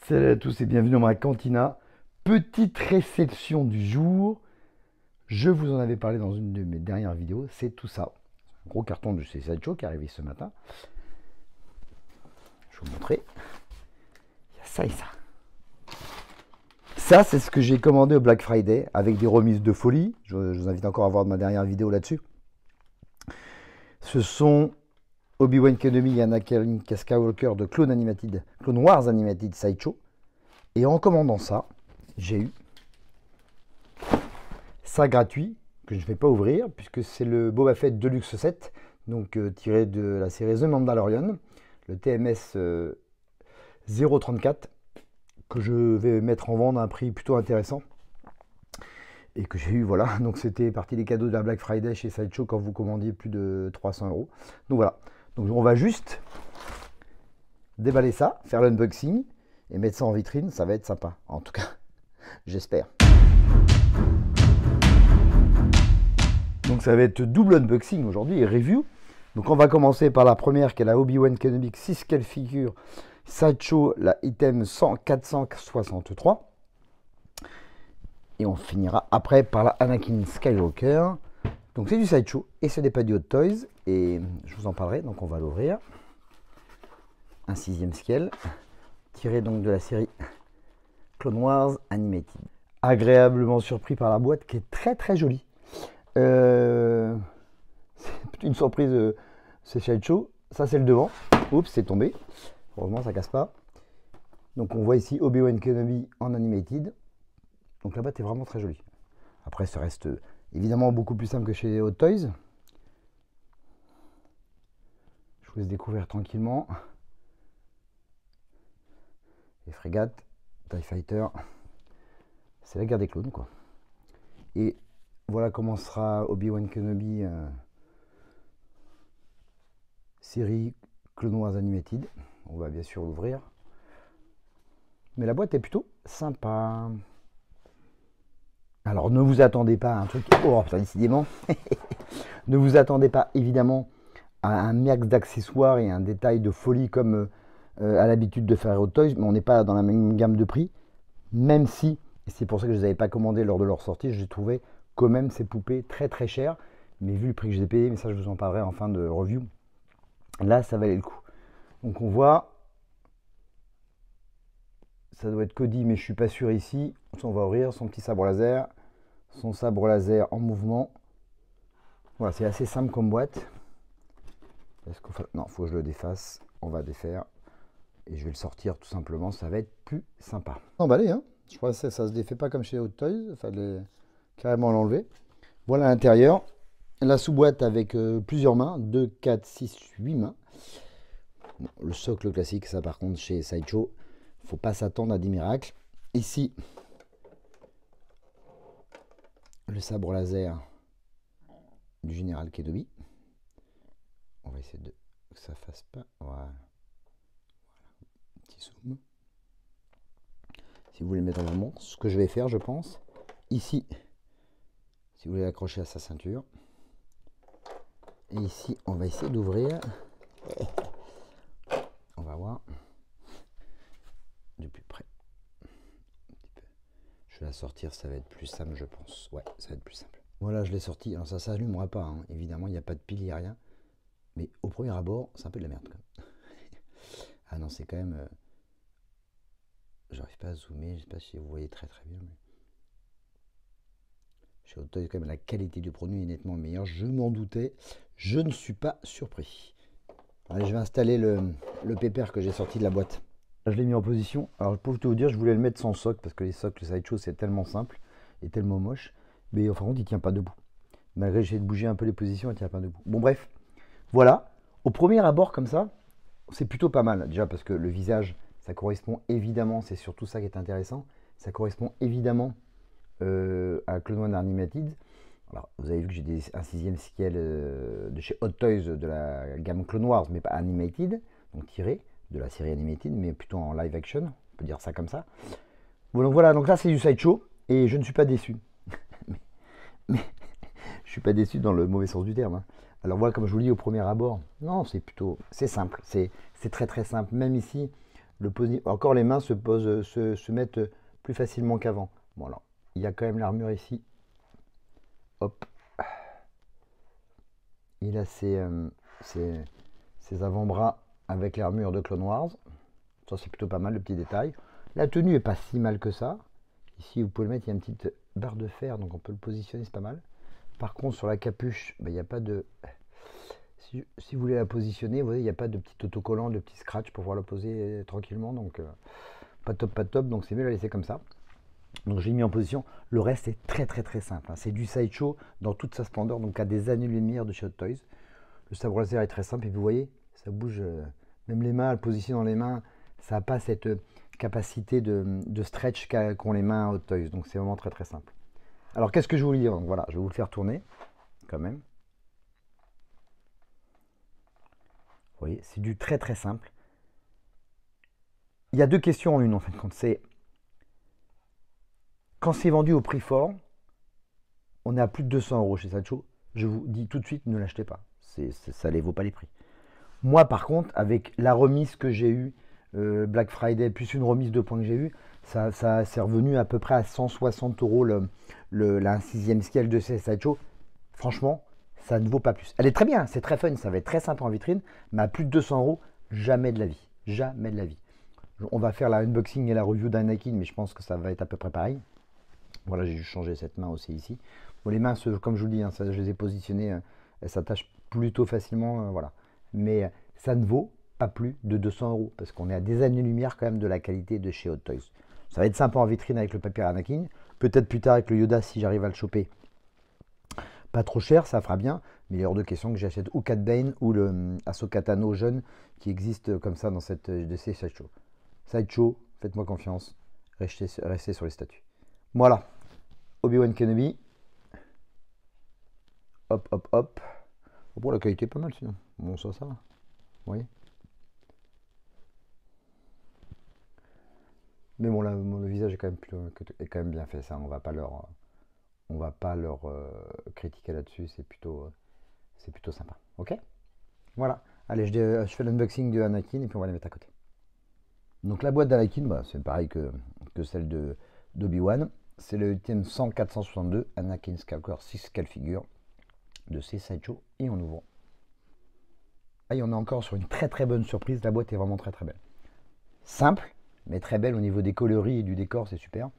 Salut à tous et bienvenue dans ma cantina. Petite réception du jour. Je vous en avais parlé dans une de mes dernières vidéos. C'est tout ça. Un gros carton de chez Sideshow qui est arrivé ce matin. Je vais vous montrer. Il y a ça et ça. Ça, c'est ce que j'ai commandé au Black Friday avec des remises de folie. Je vous invite encore à voir ma dernière vidéo là-dessus. Ce sont Obi-Wan Kenobi, Anakin Skywalker de Clone Wars Animated Sideshow. Et en commandant ça, j'ai eu ça gratuit, que je ne vais pas ouvrir, puisque c'est le Boba Fett Deluxe 7, donc tiré de la série The Mandalorian, le TMS 034, que je vais mettre en vente à un prix plutôt intéressant. Et que j'ai eu, voilà, donc c'était partie des cadeaux de la Black Friday chez Sideshow quand vous commandiez plus de 300 €. Donc voilà, donc on va juste déballer ça, faire l'unboxing, et mettre ça en vitrine, ça va être sympa, en tout cas, j'espère. Donc ça va être double unboxing aujourd'hui et review. Donc on va commencer par la première qui est la Obi-Wan Kenobi 6 scale figure Sideshow, la item 463. Et on finira après par la Anakin Skywalker. Donc c'est du Sideshow et ce n'est pas du Hot Toys. Et je vous en parlerai, donc on va l'ouvrir. Un 6e scale, tiré donc de la série Clone Wars Animated. Agréablement surpris par la boîte qui est très très jolie. C'est une surprise, c'est Sideshow. Ça c'est le devant. Oups, c'est tombé. Heureusement ça casse pas. Donc on voit ici Obi-Wan Kenobi en Animated. Donc la boîte est vraiment très jolie. Après ça reste évidemment beaucoup plus simple que chez Hot Toys. Je vous laisse découvrir tranquillement. Les frégates, TIE Fighter. C'est la guerre des clones quoi. Et voilà comment sera Obi-Wan Kenobi série Clone Wars Animated. On va bien sûr l'ouvrir. Mais la boîte est plutôt sympa. Alors ne vous attendez pas à un truc... Oh putain, décidément. Ne vous attendez pas évidemment à un max d'accessoires et un détail de folie comme à l'habitude de faire Hot Toys. Mais on n'est pas dans la même gamme de prix. Même si, et c'est pour ça que je ne les avais pas commandés lors de leur sortie, j'ai trouvé quand même ces poupées très très chères. Mais vu le prix que j'ai payé, mais ça je vous en parlerai en fin de review, là ça valait le coup. Donc on voit, ça doit être Cody mais je suis pas sûr ici. On va ouvrir son petit sabre laser, son sabre laser en mouvement. Voilà, c'est assez simple comme boîte. Non, faut que je le défasse. On va défaire et je vais le sortir tout simplement, ça va être plus sympa. Emballé, hein. Je crois que ça se défait pas comme chez Hot Toys, il fallait carrément l'enlever. Voilà l'intérieur, la sous-boîte avec plusieurs mains, 2, 4, 6, 8 mains. Bon, le socle classique, ça par contre chez Sideshow, il ne faut pas s'attendre à des miracles. Ici, le sabre laser du général Kenobi. On va essayer de que ça fasse pas. Voilà. Petit zoom. Si vous voulez le mettre en mouvement, ce que je vais faire, je pense. Ici, si vous voulez l'accrocher à sa ceinture. Et ici, on va essayer d'ouvrir. On va voir. Du plus près. Je vais la sortir, ça va être plus simple, je pense. Ouais, ça va être plus simple. Voilà, je l'ai sorti. Alors ça s'allumera pas, hein. Évidemment, il n'y a pas de pile, il n'y a rien. Mais au premier abord, c'est un peu de la merde. Ah non, c'est quand même... J'arrive pas à zoomer, je ne sais pas si vous voyez très très bien. Mais... Chez Hot Toys, quand même, la qualité du produit est nettement meilleure. Je m'en doutais, je ne suis pas surpris. Allez, je vais installer le pépère que j'ai sorti de la boîte. Je l'ai mis en position. Alors, pour tout vous dire, je voulais le mettre sans socle parce que les socles Sideshow, c'est tellement simple et tellement moche. Mais enfin, il ne tient pas debout. Malgré que j'ai de bouger un peu les positions, il ne tient pas debout. Bon, bref, voilà. Au premier abord, comme ça, c'est plutôt pas mal. Déjà parce que le visage, ça correspond évidemment, c'est surtout ça qui est intéressant, ça correspond évidemment à Clone Wars Animated. Alors, vous avez vu que j'ai un 6e scale de chez Hot Toys de la gamme Clone Wars, mais pas Animated, donc tiré de la série Animated, mais plutôt en live action, on peut dire ça comme ça. Bon, donc voilà, donc là c'est du Sideshow, et je ne suis pas déçu. mais je suis pas déçu dans le mauvais sens du terme. Hein. Alors voilà, comme je vous le dis au premier abord, non, c'est plutôt, c'est simple, c'est très très simple. Même ici, Encore les mains se mettent plus facilement qu'avant. Bon alors, il y a quand même l'armure ici. Hop. Il a ses avant-bras avec l'armure de Clone Wars. Ça c'est plutôt pas mal, le petit détail. La tenue est pas si mal que ça. Ici vous pouvez le mettre, il y a une petite barre de fer, donc on peut le positionner, c'est pas mal. Par contre sur la capuche, il n'y a pas de... Si vous voulez la positionner, vous voyez, il n'y a pas de petit autocollant, de petit scratch pour pouvoir la poser tranquillement. Donc pas top, donc c'est mieux de la laisser comme ça. Donc j'ai mis en position. Le reste est très simple, hein. C'est du sideshow dans toute sa splendeur, donc à des années-lumière de chez Hot Toys. Le sabre laser est très simple et vous voyez, ça bouge, même les mains, le positionner dans les mains, ça n'a pas cette capacité de stretch qu'ont les mains Hot Toys. Donc c'est vraiment très simple. Alors qu'est-ce que je voulais dire? Donc voilà, je vais vous le faire tourner quand même. Vous voyez, c'est du très simple. Il y a deux questions en une en fin de compte. C'est quand c'est vendu au prix fort, on est à plus de 200 € chez Sideshow. Je vous dis tout de suite, ne l'achetez pas. Ça ne les vaut pas les prix. Moi, par contre, avec la remise que j'ai eue, Black Friday, plus une remise de points que j'ai eue, ça c'est revenu à peu près à 160 € la 6e scale de ces Sideshow. Franchement, ça ne vaut pas plus. Elle est très bien, c'est très fun, ça va être très sympa en vitrine, mais à plus de 200 €, jamais de la vie. Jamais de la vie. On va faire la unboxing et la review d'Anakin, mais je pense que ça va être à peu près pareil. Voilà, j'ai juste changé cette main aussi ici. Bon, les mains, comme je vous le dis, hein, je les ai positionnées, elles s'attachent plutôt facilement, voilà. Mais ça ne vaut pas plus de 200 €, parce qu'on est à des années-lumière quand même de la qualité de chez Hot Toys. Ça va être sympa en vitrine avec le papier Anakin, peut-être plus tard avec le Yoda si j'arrive à le choper. Pas trop cher, ça fera bien, mais il est hors de question que j'achète ou Cat Bane ou le Ahsoka Tano jeune qui existe comme ça dans cette de ces Sideshow. Sideshow, faites-moi confiance, restez sur les statues. Voilà, Obi-Wan Kenobi. Hop. Bon, la qualité est pas mal sinon. Bon, ça va. Vous voyez. Mais bon, là, le visage est quand même bien fait. Ça, on va pas leur critiquer là-dessus. C'est plutôt sympa. Ok. Voilà. Allez, je fais l'unboxing de Anakin et puis on va les mettre à côté. Donc la boîte d'Anakin, c'est pareil que celle d'Obi-Wan. C'est le item 100-462 Anakin Skywalker 6 scale figure de ces Sideshow et on ouvre. Ah, on est encore sur une très bonne surprise. La boîte est vraiment très belle. Simple, mais très belle au niveau des coloris et du décor, c'est super.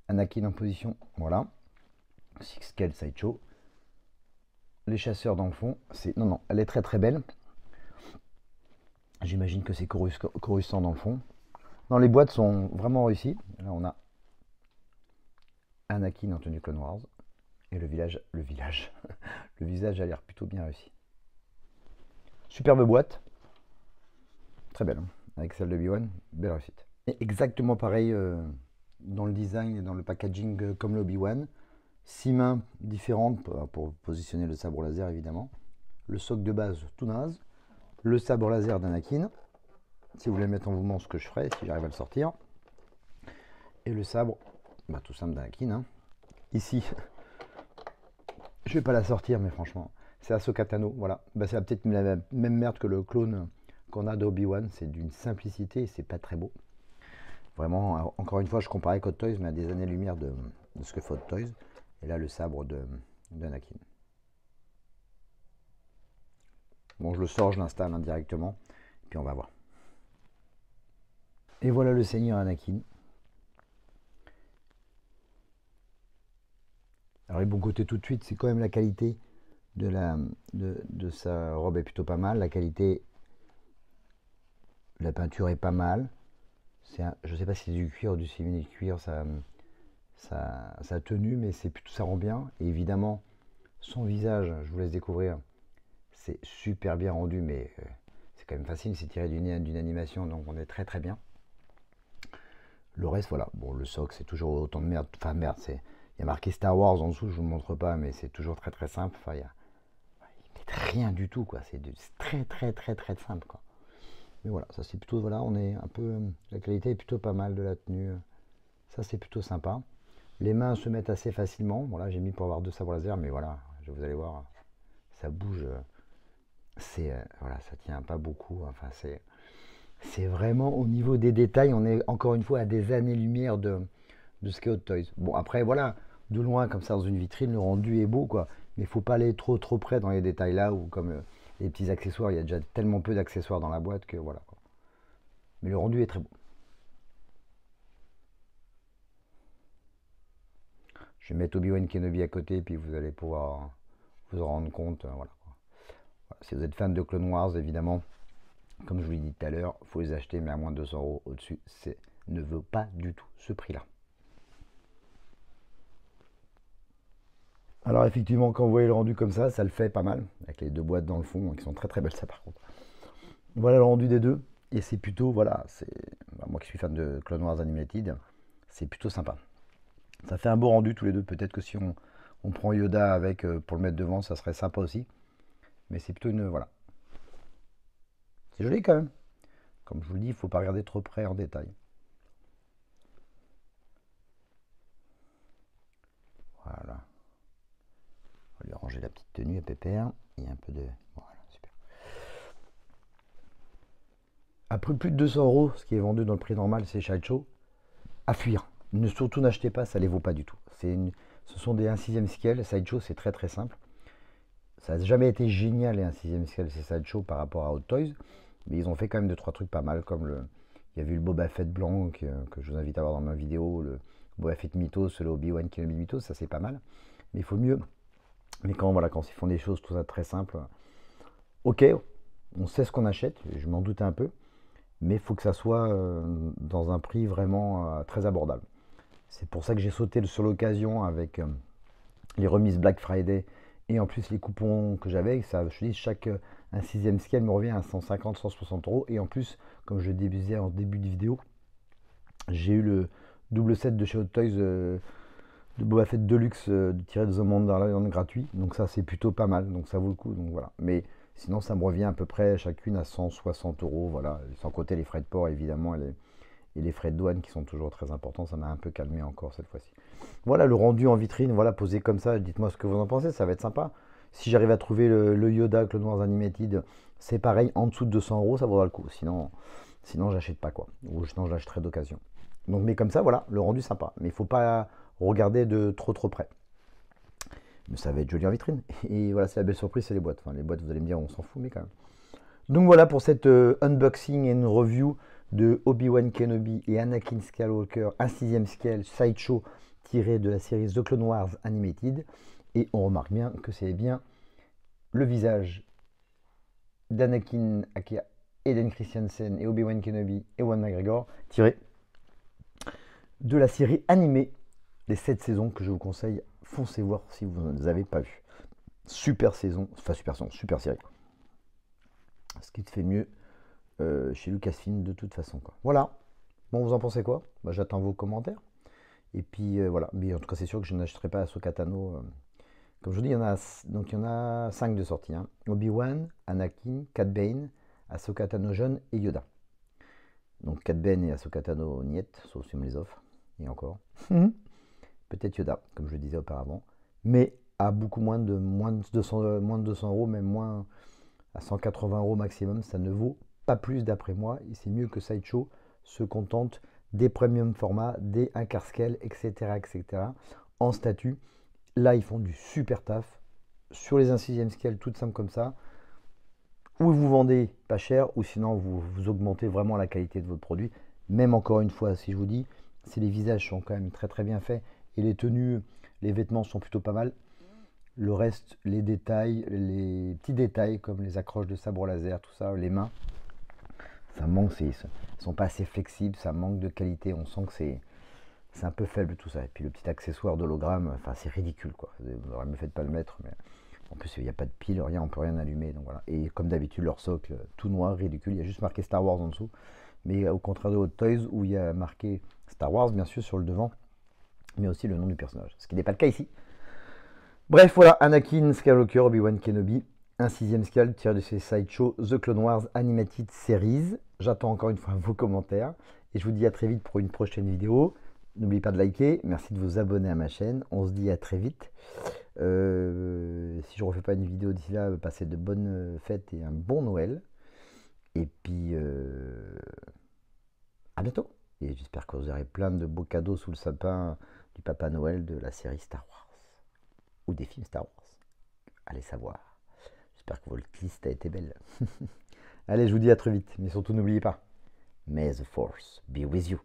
Anakin en position, voilà. 6 scale Sideshow. Les chasseurs dans le fond, non, elle est très belle. J'imagine que c'est Coruscant dans le fond. Non, les boîtes sont vraiment réussies. Là, on a Anakin en tenue Clone Wars. Et le visage a l'air plutôt bien réussi. Superbe boîte. Très belle, hein, avec celle de Obi-Wan. Belle réussite. Et exactement pareil dans le design et dans le packaging comme l'Obi-Wan. 6 mains différentes pour positionner le sabre laser, évidemment. Le socle de base, tout naze. Le sabre laser d'Anakin. Si vous voulez mettre en mouvement, ce que je ferai, si j'arrive à le sortir. Et le sabre, tout simple d'Anakin. Hein. Ici, je vais pas la sortir, mais franchement, c'est Ahsoka Tano. Voilà. C'est peut-être la même merde que le clone qu'on a d'Obi-Wan. C'est d'une simplicité et c'est pas très beau. Vraiment, encore une fois, je compare avec Hot Toys, mais à des années-lumière de ce que fait Hot Toys. Et là, le sabre d'Anakin. Bon, je le sors, je l'installe indirectement, et puis on va voir. Et voilà le Seigneur Anakin. Alors les bons côtés tout de suite, c'est quand même la qualité de sa robe est plutôt pas mal. La qualité de la peinture est pas mal. Je ne sais pas si c'est du cuir ou du simili-cuir, sa tenue, mais ça rend bien. Et évidemment, son visage, je vous laisse découvrir, c'est super bien rendu, mais c'est quand même facile, c'est tiré d'une animation, donc on est très bien. Le reste, voilà. Bon, le socle, c'est toujours autant de merde. Enfin, merde, il y a marqué Star Wars en dessous, je vous le montre pas, mais c'est toujours très simple. Enfin, il met rien du tout, quoi. C'est très simple, quoi. Mais voilà, ça c'est plutôt, voilà, on est un peu, la qualité est plutôt pas mal de la tenue. Ça c'est plutôt sympa. Les mains se mettent assez facilement. Voilà, j'ai mis pour avoir 2 sabres laser, mais voilà, vous allez voir, ça bouge. Voilà, ça tient pas beaucoup. Enfin, C'est vraiment au niveau des détails, on est encore une fois à des années-lumière de ce qu'est Hot Toys. Bon, après, voilà, de loin, comme ça, dans une vitrine, le rendu est beau, quoi. Mais il faut pas aller trop près dans les détails là, ou comme les petits accessoires, il y a déjà tellement peu d'accessoires dans la boîte que voilà, quoi. Mais le rendu est très beau. Je vais mettre Obi-Wan Kenobi à côté, puis vous allez pouvoir vous en rendre compte. Voilà. Voilà. Si vous êtes fan de Clone Wars, évidemment, comme je vous l'ai dit tout à l'heure, il faut les acheter, mais à moins de 200 € au-dessus, ne vaut pas du tout ce prix-là. Alors effectivement, quand vous voyez le rendu comme ça le fait pas mal, avec les deux boîtes dans le fond, qui sont très très belles ça par contre. Voilà le rendu des deux, et c'est plutôt, voilà, moi qui suis fan de Clone Wars Animated, c'est plutôt sympa. Ça fait un beau rendu tous les deux, peut-être que si on prend Yoda avec pour le mettre devant, ça serait sympa aussi. Mais c'est plutôt une, voilà. C'est joli quand même. Comme je vous le dis, il ne faut pas regarder trop près en détail. Voilà. On va lui ranger la petite tenue à Pépère. Il y a un peu de... Voilà, super. Après plus de 200 €, ce qui est vendu dans le prix normal, c'est Sideshow. À fuir. Surtout n'achetez pas, ça ne les vaut pas du tout. Ce sont des 1/6e scale. Sideshow, c'est très très simple. Ça n'a jamais été génial les 1/6e scale, c'est Sideshow par rapport à Hot Toys. Mais ils ont fait quand même 2-3 trucs pas mal, comme il y a eu le Boba Fett blanc que je vous invite à voir dans ma vidéo, le Boba Fett Mythos, le Obi-Wan Kenobi Mythos, ça c'est pas mal. Mais il faut mieux. Mais quand ils font des choses tout ça très simple, ok, on sait ce qu'on achète, je m'en doute un peu, mais il faut que ça soit dans un prix vraiment très abordable. C'est pour ça que j'ai sauté sur l'occasion avec les remises Black Friday et en plus les coupons que j'avais. Ça, je dis, chaque 1/6e scale me revient à 150-160 € et en plus, comme je le disais en début de vidéo, j'ai eu le double set de chez Hot Toys de Boba Fett Deluxe tiré de The Mandalorian gratuit, donc ça c'est plutôt pas mal, donc ça vaut le coup, donc voilà. Mais sinon ça me revient à peu près chacune à 160 €, voilà, sans compter les frais de port évidemment et les frais de douane qui sont toujours très importants. Ça m'a un peu calmé encore cette fois-ci. Voilà le rendu en vitrine, voilà, posé comme ça. Dites-moi ce que vous en pensez, ça va être sympa. Si j'arrive à trouver le Yoda Clone Wars Animated, c'est pareil, en dessous de 200 €, ça vaudra le coup. Sinon j'achète pas, quoi. Ou sinon j'achèterai d'occasion. Donc, mais comme ça, voilà, le rendu sympa. Mais il faut pas regarder de trop près. Mais ça va être joli en vitrine. Et voilà, c'est la belle surprise, c'est les boîtes. Enfin, les boîtes, vous allez me dire, on s'en fout, mais quand même. Donc voilà pour cette unboxing and review de Obi-Wan Kenobi et Anakin Skywalker, 1/6e scale Sideshow tiré de la série The Clone Wars Animated. Et on remarque bien que c'est bien le visage d'Anakin Akia, Hayden Christensen et Obi-Wan Kenobi et Ewan McGregor tiré de la série animée des 7 saisons que je vous conseille. Foncez voir si vous ne les avez pas vues. Super saison, enfin super série. Ce qui te fait mieux chez Lucasfilm de toute façon, quoi. Voilà. Bon, vous en pensez quoi? Bah, j'attends vos commentaires. Et puis voilà. Mais en tout cas, c'est sûr que je n'achèterai pas Ahsoka Tano. Comme je vous dis, il y en a 5 de sortie. Hein. Obi-Wan, Anakin, Cad Bane, Ahsoka Tano jeune et Yoda. Donc Cad Bane et Ahsoka Tano niet, sauf si on me les offre. Et encore. Peut-être Yoda, comme je le disais auparavant. Mais à beaucoup moins de 200 €, même moins à 180 € maximum, ça ne vaut pas plus d'après moi. Et c'est mieux que Sideshow se contente des premium formats, des 1/4 scale, etc., en statut. Là, ils font du super taf. Sur les 1/6e scale, tout simple comme ça. Ou vous vendez pas cher, ou sinon vous augmentez vraiment la qualité de votre produit. Même encore une fois, si je vous dis, si les visages sont quand même très bien faits, et les tenues, les vêtements sont plutôt pas mal. Le reste, les détails, les petits détails comme les accroches de sabre laser, tout ça, les mains, ça manque, ils sont pas assez flexibles, ça manque de qualité, on sent que c'est un peu faible tout ça. Et puis le petit accessoire d'hologramme, enfin c'est ridicule quoi. Ne me faites pas le mettre, mais en plus il n'y a pas de pile, rien, on peut rien allumer, donc voilà. Et comme d'habitude leur socle tout noir, ridicule, il y a juste marqué Star Wars en dessous, mais au contraire de Hot Toys où il y a marqué Star Wars bien sûr sur le devant, mais aussi le nom du personnage, ce qui n'est pas le cas ici. Bref, voilà, Anakin Skywalker, Obi-Wan Kenobi, 1/6e scale tiré de ces Sideshow The Clone Wars Animated Series. J'attends encore une fois vos commentaires et je vous dis à très vite pour une prochaine vidéo. N'oubliez pas de liker, merci de vous abonner à ma chaîne. On se dit à très vite. Si je ne refais pas une vidéo d'ici là, passez de bonnes fêtes et un bon Noël. Et puis, à bientôt. Et j'espère que vous aurez plein de beaux cadeaux sous le sapin du Papa Noël de la série Star Wars. Ou des films Star Wars. Allez savoir. J'espère que votre liste a été belle. Allez, je vous dis à très vite. Mais surtout, n'oubliez pas. May the Force be with you.